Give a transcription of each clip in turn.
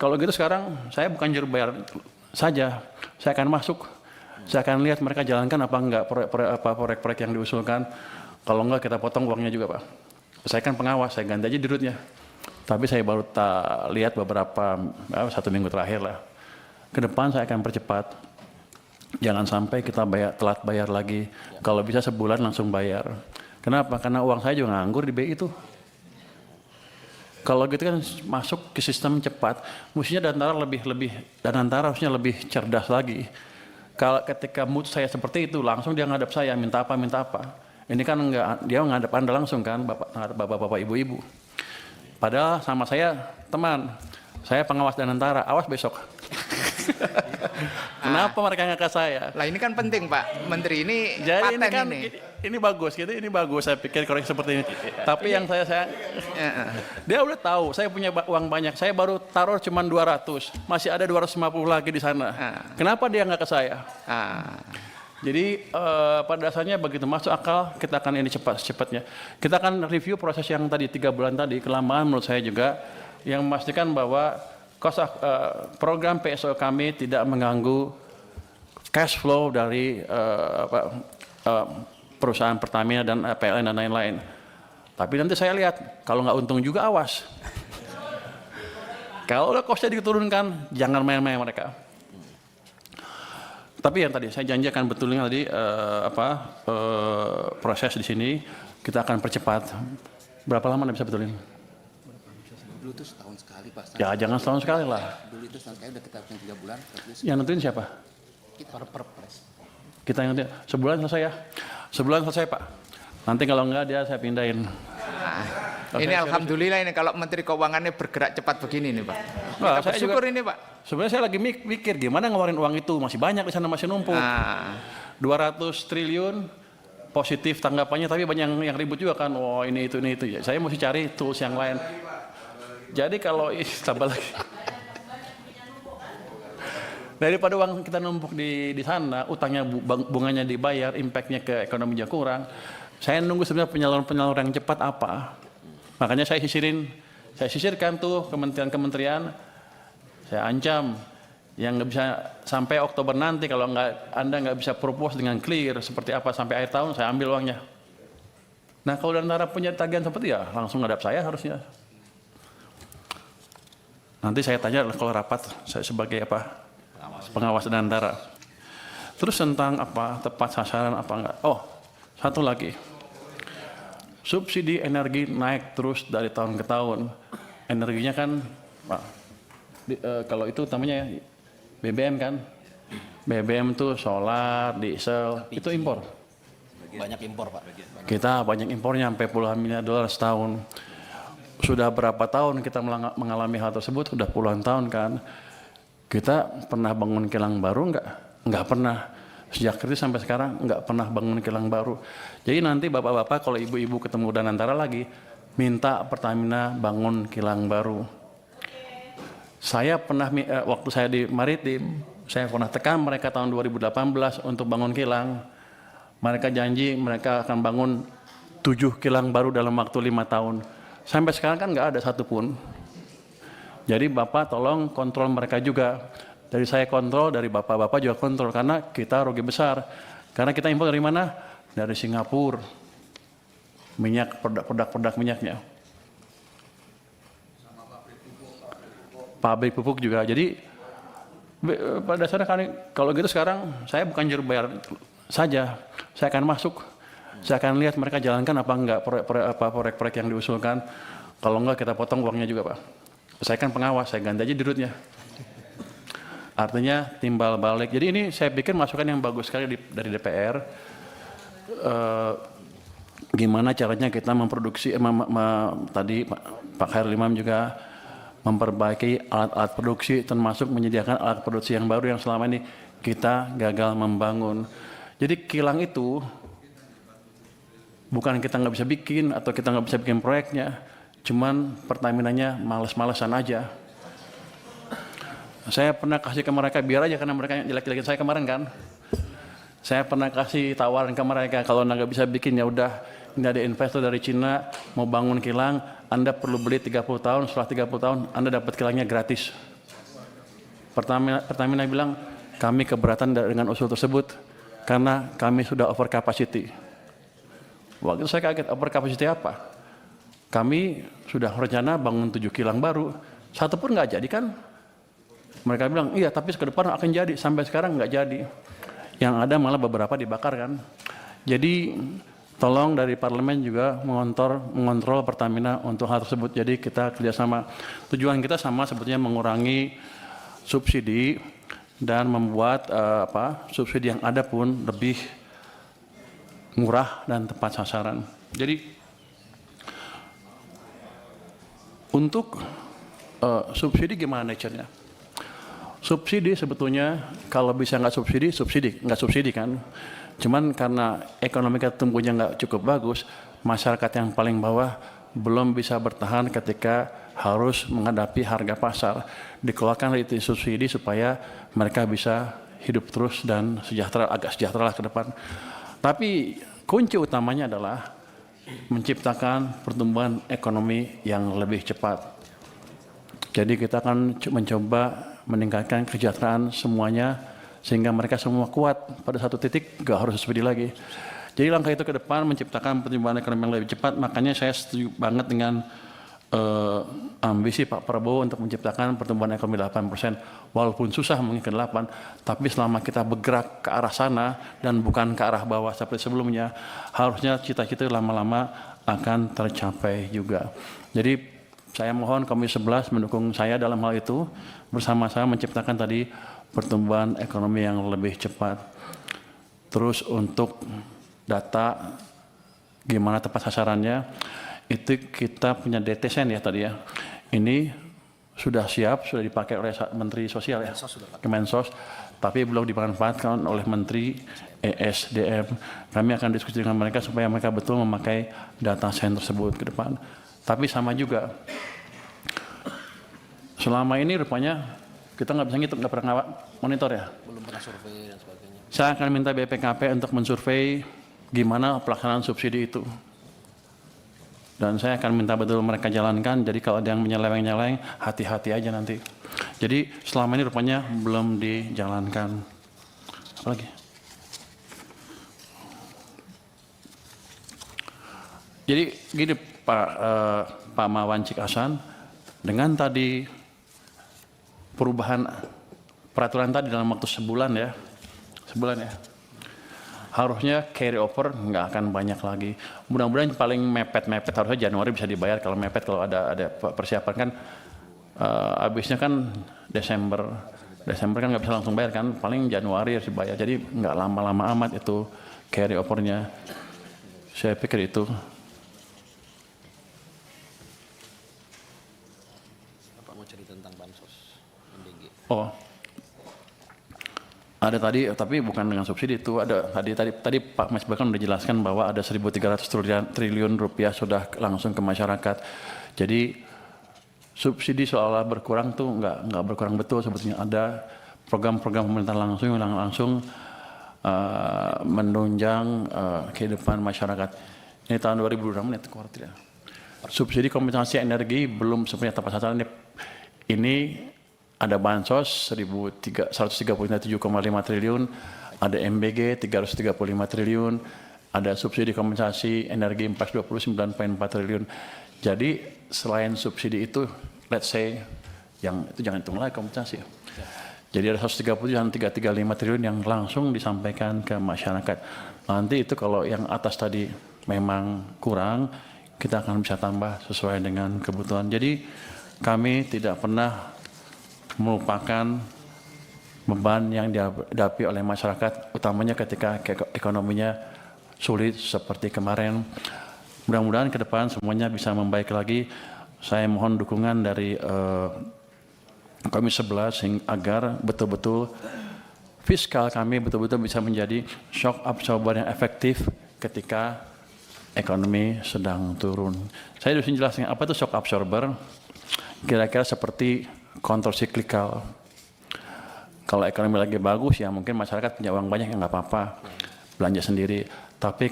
kalau gitu sekarang saya bukan juru bayar saja, saya akan masuk, saya akan lihat mereka jalankan apa enggak proyek-proyek yang diusulkan. Kalau enggak kita potong uangnya juga Pak. Saya kan pengawas, saya ganti aja dirutnya. Tapi saya baru lihat beberapa 1 minggu terakhir lah. Ke depan saya akan percepat. Jangan sampai kita telat bayar lagi. Kalau bisa sebulan langsung bayar. Kenapa? Karena uang saya juga nganggur di BI itu. Kalau gitu kan masuk ke sistem cepat, mestinya Danantara harusnya lebih cerdas lagi. Kalau ketika mood saya seperti itu, langsung dia ngadap saya, minta apa. Ini kan enggak, dia ngadap Anda langsung kan, bapak-bapak, ibu-ibu. Padahal sama saya, teman, saya pengawas Danantara, awas besok. Kenapa mereka nggak ke saya? Lah ini kan penting Pak Menteri, ini jadi paten ini kan ini. Ini bagus gitu, ini bagus saya pikir kalau seperti ini. Tapi yang saya dia udah tahu saya punya uang banyak, saya baru taruh cuma 200, masih ada 250 lagi di sana. Kenapa dia nggak ke saya? Jadi pada dasarnya begitu masuk akal, kita akan ini cepatnya. Kita akan review proses yang tadi 3 bulan tadi, kelamaan menurut saya juga, yang memastikan bahwa program PSO kami tidak mengganggu cash flow dari perusahaan Pertamina dan PLN dan lain-lain. Tapi nanti saya lihat, kalau nggak untung juga awas. Kalau udah costnya diturunkan, jangan main-main mereka. Tapi yang tadi saya janji akan betulin tadi proses di sini kita akan percepat. Berapa lama Anda bisa betulin? Dulu itu setahun sekali Pak. Ya jangan setahun sekali lah. Dulu itu setahun sekali udah kita 3 bulan. Yang nentuin siapa? Kita perpres. Kita yang nentuin. Sebulan selesai ya? Sebulan selesai Pak. Nanti kalau enggak dia saya pindahin. Ini alhamdulillah ini kalau Menteri Keuangannya bergerak cepat begini nih Pak. Nah, Kita bersyukur ini Pak. Sebenarnya saya lagi mikir gimana ngeluarin uang itu, masih banyak di sana, masih numpuk. 200 triliun positif tanggapannya, tapi banyak yang ribut juga kan. Oh ini itu ya. Saya mesti cari tools yang lain. Jadi kalau tambah lagi. Daripada uang kita numpuk di sana, utangnya bunganya dibayar, impactnya ke ekonomi juga kurang. Saya nunggu sebenarnya penyaluran yang cepat apa. Makanya saya sisirkan tuh kementerian-kementerian. Saya ancam yang nggak bisa sampai Oktober nanti kalau Anda nggak bisa propose dengan clear seperti apa sampai akhir tahun, saya ambil uangnya. Nah kalau Danantara punya tagihan seperti ya langsung ngadap saya harusnya. Nanti saya tanya kalau rapat saya sebagai apa? Pengawas Danantara. Terus tentang apa tepat sasaran apa enggak? Oh, satu lagi. Subsidi energi naik terus dari tahun ke tahun. Energinya kan, Pak, kalau itu namanya BBM kan? BBM itu solar, diesel, itu impor. Banyak impor Pak. Kita banyak impornya sampai puluhan miliar dolar setahun. Sudah berapa tahun kita mengalami hal tersebut? Sudah puluhan tahun kan? Kita pernah bangun kilang baru enggak? Enggak pernah. Sejak kritis sampai sekarang enggak pernah bangun kilang baru. Jadi nanti bapak-bapak kalau ibu-ibu ketemu Danantara lagi, minta Pertamina bangun kilang baru. Saya pernah, waktu saya di Maritim, saya pernah tekan mereka tahun 2018 untuk bangun kilang. Mereka janji mereka akan bangun 7 kilang baru dalam waktu 5 tahun. Sampai sekarang kan enggak ada satupun. Jadi Bapak tolong kontrol mereka juga. Dari saya kontrol, dari Bapak-Bapak juga kontrol. Karena kita rugi besar. Karena kita impor dari mana? Dari Singapura. Minyak, produk minyaknya. Pabrik pupuk juga. Jadi pada dasarnya kan, kalau gitu sekarang saya bukan juru bayar saja. Saya akan masuk. Saya akan lihat mereka jalankan apa enggak proyek-proyek yang diusulkan. Kalau enggak kita potong uangnya juga Pak. Saya kan pengawas, saya ganti aja dirutnya. Artinya timbal balik. Jadi ini saya pikir masukan yang bagus sekali dari DPR. Gimana caranya kita memproduksi, tadi Pak Khairul Imam juga memperbaiki alat-alat produksi, termasuk menyediakan alat produksi yang baru yang selama ini kita gagal membangun. Jadi kilang itu bukan kita nggak bisa bikin atau kita nggak bisa bikin proyeknya, cuman Pertaminanya males-malesan aja. Saya pernah kasih ke mereka biar aja karena mereka jelek-jelekin saya kemarin kan. Saya pernah kasih tawaran ke mereka kalau nggak bisa bikin ya udah, ini ada investor dari Cina mau bangun kilang, Anda perlu beli 30 tahun, setelah 30 tahun Anda dapat kilangnya gratis. Pertamina bilang kami keberatan dengan usul tersebut karena kami sudah over capacity. Waktu itu saya kaget, over capacity apa? Kami sudah rencana bangun 7 kilang baru, satu pun nggak jadi kan? Mereka bilang, iya tapi ke depan akan jadi, sampai sekarang nggak jadi. Yang ada malah beberapa dibakar kan. Jadi tolong dari parlemen juga mengontrol Pertamina untuk hal tersebut. Jadi kita kerjasama. Tujuan kita sama sebetulnya mengurangi subsidi dan membuat subsidi yang ada pun lebih murah dan tepat sasaran. Jadi untuk subsidi gimana nature-nya? Subsidi sebetulnya kalau bisa nggak subsidi kan. Cuman karena ekonomi kita tumbuhnya nggak cukup bagus, masyarakat yang paling bawah belum bisa bertahan ketika harus menghadapi harga pasar. Dikeluarkan itu subsidi supaya mereka bisa hidup terus dan agak sejahtera lah ke depan. Tapi kunci utamanya adalah menciptakan pertumbuhan ekonomi yang lebih cepat. Jadi kita akan mencoba meningkatkan kesejahteraan semuanya sehingga mereka semua kuat pada satu titik, gak harus subsidi lagi. Jadi langkah itu ke depan menciptakan pertumbuhan ekonomi yang lebih cepat. Makanya saya setuju banget dengan ambisi Pak Prabowo untuk menciptakan pertumbuhan ekonomi 8%. Walaupun susah mungkin ke 8, tapi selama kita bergerak ke arah sana dan bukan ke arah bawah seperti sebelumnya, harusnya cita-cita lama-lama akan tercapai juga. Jadi saya mohon Komisi 11 mendukung saya dalam hal itu, bersama-sama menciptakan tadi pertumbuhan ekonomi yang lebih cepat. Terus untuk data gimana tepat sasarannya, itu kita punya DTSN ya tadi ya. Ini sudah siap, sudah dipakai oleh Menteri Sosial ya, Kemensos, tapi belum dimanfaatkan oleh Menteri ESDM. Kami akan diskusi dengan mereka supaya mereka betul memakai data sen tersebut ke depan. Tapi sama juga, selama ini rupanya kita nggak bisa ngitung, nggak pernah monitor ya. Belum pernah survei dan sebagainya. Saya akan minta BPKP untuk mensurvei gimana pelaksanaan subsidi itu. Dan saya akan minta betul mereka jalankan, jadi kalau ada yang menyeleweng-nyeleweng, hati-hati aja nanti. Jadi selama ini rupanya belum dijalankan. Apa lagi? Jadi gini Pak Mawan Cikasan, dengan tadi perubahan peraturan tadi dalam waktu sebulan ya, harusnya carry over nggak akan banyak lagi. Mudah-mudahan paling mepet harusnya Januari bisa dibayar. Kalau mepet, kalau ada persiapan kan habisnya kan Desember kan nggak bisa langsung bayar kan, paling Januari harus dibayar. Jadi nggak lama-lama amat itu carry overnya. Saya pikir itu. Bapak mau cerita tentang bansos MBG. Oh, ada tadi, tapi bukan dengan subsidi itu. Ada tadi Pak Mas bahkan sudah jelaskan bahwa ada 1.300 triliun rupiah sudah langsung ke masyarakat. Jadi subsidi seolah berkurang tuh nggak berkurang betul sebetulnya. Ada program-program pemerintah langsung yang langsung menunjang kehidupan masyarakat. Ini tahun 2026 ini keluar tidak. Subsidi kompensasi energi belum sebenarnya tepat sasaran. Ini ada bansos 137,5 triliun, ada MBG 335 triliun, ada subsidi kompensasi energi 429,4 triliun. Jadi selain subsidi itu, let's say yang itu jangan hitung lagi kompensasi. Jadi ada 130 dan 335 triliun yang langsung disampaikan ke masyarakat. Nanti itu kalau yang atas tadi memang kurang, kita akan bisa tambah sesuai dengan kebutuhan. Jadi kami tidak pernah melupakan beban yang dihadapi oleh masyarakat, utamanya ketika ekonominya sulit seperti kemarin. Mudah-mudahan ke depan semuanya bisa membaik lagi. Saya mohon dukungan dari Komisi 11 agar betul-betul fiskal kami betul-betul bisa menjadi shock absorber yang efektif ketika ekonomi sedang turun. Saya harus menjelaskan apa itu shock absorber. Kira-kira seperti countercyclical. Kalau ekonomi lagi bagus ya mungkin masyarakat punya uang banyak, ya nggak apa-apa, belanja sendiri. Tapi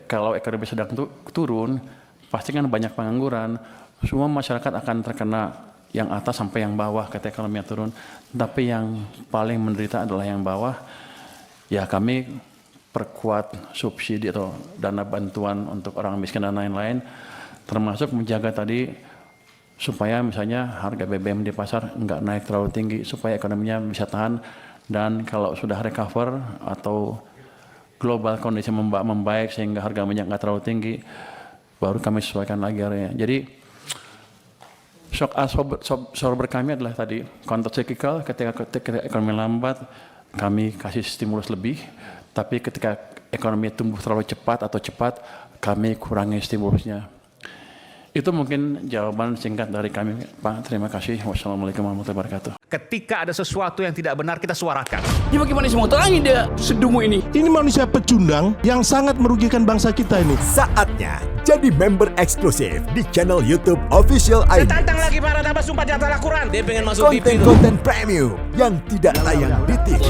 kalau ekonomi sedang turun, pasti kan banyak pengangguran. Semua masyarakat akan terkena yang atas sampai yang bawah ketika ekonominya turun. Tapi yang paling menderita adalah yang bawah. Ya kami perkuat subsidi atau dana bantuan untuk orang miskin dan lain-lain, termasuk menjaga tadi supaya misalnya harga BBM di pasar nggak naik terlalu tinggi, supaya ekonominya bisa tahan, dan kalau sudah recover atau global kondisi membaik sehingga harga minyak nggak terlalu tinggi, baru kami sesuaikan lagi harganya. Jadi shock absorber kami adalah tadi counter cyclical, ketika ekonomi lambat kami kasih stimulus lebih, tapi ketika ekonomi tumbuh terlalu cepat atau cepat, kami kurangi stimulusnya. Itu mungkin jawaban singkat dari kami, Pak. Terima kasih. Wassalamualaikum warahmatullahi wabarakatuh. Ketika ada sesuatu yang tidak benar, kita suarakan. Ya bagaimana semua terangin dia sedungu ini? Ini manusia pecundang yang sangat merugikan bangsa kita ini. Saatnya jadi member eksklusif di channel YouTube Official ID. Tantang lagi para tambah sumpah di atas Al-Quran. Dia pengen masuk TV. Konten-konten premium yang tidak tayang di TV.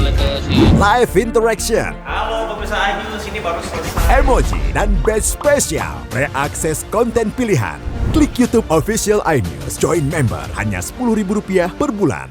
Live interaction. Halo pemirsa iNews, ini baru selesai. Emoji dan badge spesial. Reakses konten pilihan. Klik YouTube Official iNews. Join member hanya Rp10.000 per bulan.